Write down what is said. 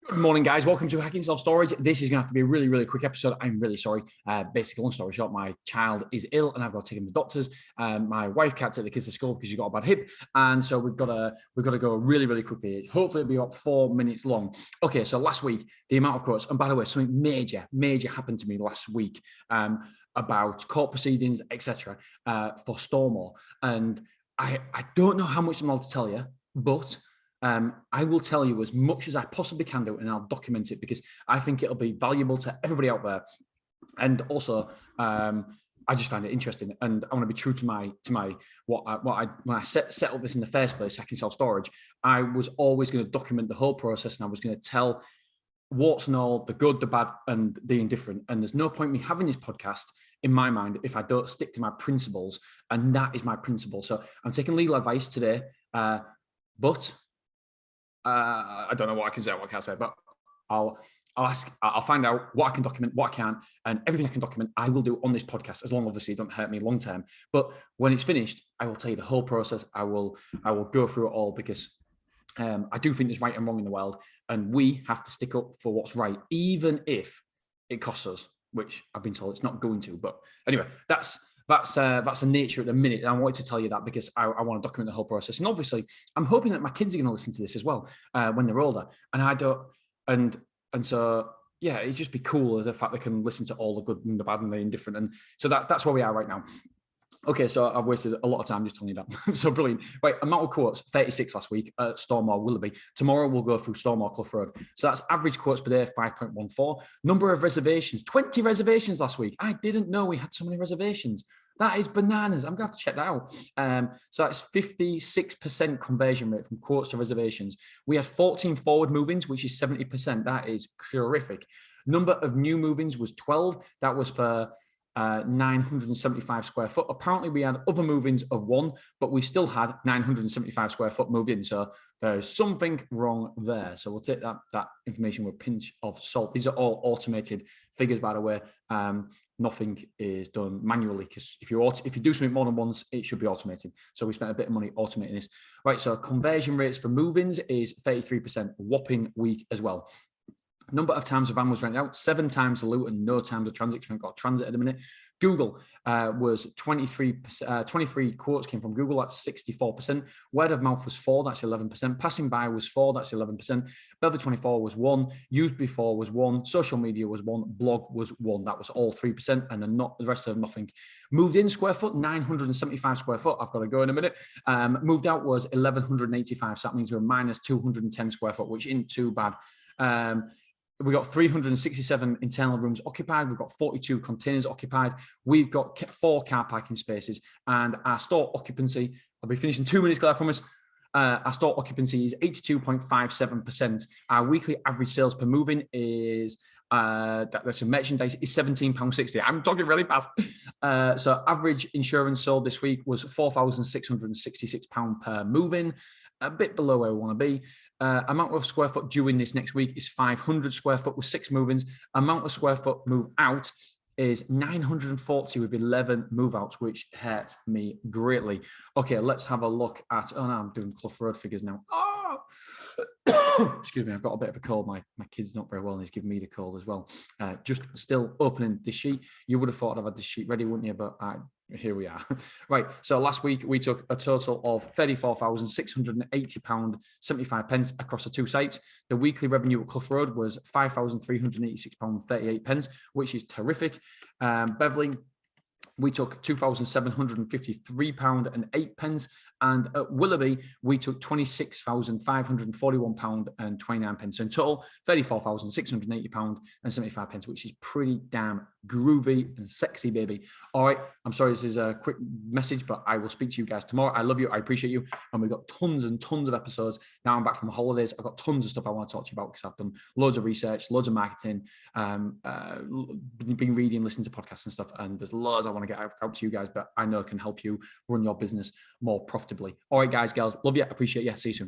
Good morning, guys. Welcome to Hacking Self-Storage. This is going to have to be a really, really quick episode. I'm really sorry. Basically, long story short, my child is ill and I've got to take him to the doctors. My wife can't take the kids to school because she's got a bad hip. And so we've got to go really, really quickly. Hopefully it'll be about 4 minutes long. Okay, so last week, the amount of quotes, and by the way, something major happened to me last week about court proceedings, etc. For Stormore. And I don't know how much I'm allowed to tell you, but I will tell you as much as I possibly can do, and I'll document it because I think it'll be valuable to everybody out there. And also, I just find it interesting, and I want to be true to my when I set up this in the first place, Hacking Self-Storage. I was always going to document the whole process, and I was going to tell warts and all, the good, the bad, and the indifferent. And there's no point me having this podcast in my mind if I don't stick to my principles, and that is my principle. So I'm taking legal advice today, but I don't know what I can say, what I can't say, but I'll find out what I can document, what I can't, and everything I can document, I will do on this podcast, as long obviously it don't hurt me long term. But when it's finished, I will tell you the whole process. I will go through it all because I do think there's right and wrong in the world, and we have to stick up for what's right, even if it costs us, which I've been told it's not going to. But anyway, that's the nature at the minute. And I wanted to tell you that because I want to document the whole process. And obviously, I'm hoping that my kids are going to listen to this as well when they're older. And I don't, and so yeah, it'd just be cool the fact they can listen to all the good and the bad and the indifferent. And so that's where we are right now. Okay, so I've wasted a lot of time just telling you that. So brilliant. Right, amount of quotes, 36 last week at Stormore Willerby. Tomorrow we'll go through Stormore Clough Road. So that's average quotes per day, 5.14. Number of reservations, 20 reservations last week. I didn't know we had so many reservations. That is bananas. I'm going to have to check that out. So that's 56% conversion rate from quotes to reservations. We had 14 forward move-ins, which is 70%. That is terrific. Number of new move-ins was 12. That was for 975 square foot. Apparently we had other move-ins of 1, but we still had 975 square foot move-in. So there's something wrong there. So we'll take that information with a pinch of salt. These are all automated figures, by the way. Nothing is done manually, because if you do something more than once, it should be automated. So we spent a bit of money automating this. Right, so conversion rates for move-ins is 33%, whopping week as well. Number of times a van was rented out, 7 times the loot and no times the transit. We haven't got transit at the minute. Google was 23%, 23 quotes came from Google, that's 64%. Word of mouth was 4, that's 11%. Passing by was 4, that's 11%. Belver 24 was 1. Used before was 1. Social media was 1. Blog was 1. That was all 3%, and then the rest of nothing. Moved in square foot, 975 square foot. I've got to go in a minute. Moved out was 1,185, so that means we're minus 210 square foot, which isn't too bad. We got 367 internal rooms occupied. We've got 42 containers occupied. We've got 4 car parking spaces, and our store occupancy, I'll be finishing 2 minutes, I promise. Our store occupancy is 82.57%. Our weekly average sales per move-in is, that's a merchandise, is £17.60. I'm talking really fast. So average insurance sold this week was £4,666 per move-in, a bit below where we want to be. Amount of square foot due in this next week is 500 square foot with 6 move-ins. Amount of square foot move out is 940 with 11 move outs, which hurts me greatly. Okay, let's have a look at, oh no, I'm doing Clough Road figures now. Oh, excuse me, I've got a bit of a cold. My kid's not very well and he's giving me the cold as well. Just still opening this sheet. You would have thought I've had this sheet ready, wouldn't you? But here we are. Right, so last week we took a total of £34,680.75 across the 2 sites. The weekly revenue at Clough Road was £5,386.38, which is terrific. Beverley, we took £2,753.08, and at Willerby we took £26,541.29. So in total, £34,680.75, which is pretty damn groovy and sexy, baby. All right, I'm sorry this is a quick message, but I will speak to you guys tomorrow. I love you, I appreciate you, and we've got tons and tons of episodes. Now I'm back from holidays. I've got tons of stuff I want to talk to you about because I've done loads of research, loads of marketing, been reading, listening to podcasts and stuff, and there's loads I want to get out to you guys, but I know can help you run your business more profitably. All right, guys, girls, love you, appreciate you. See you soon.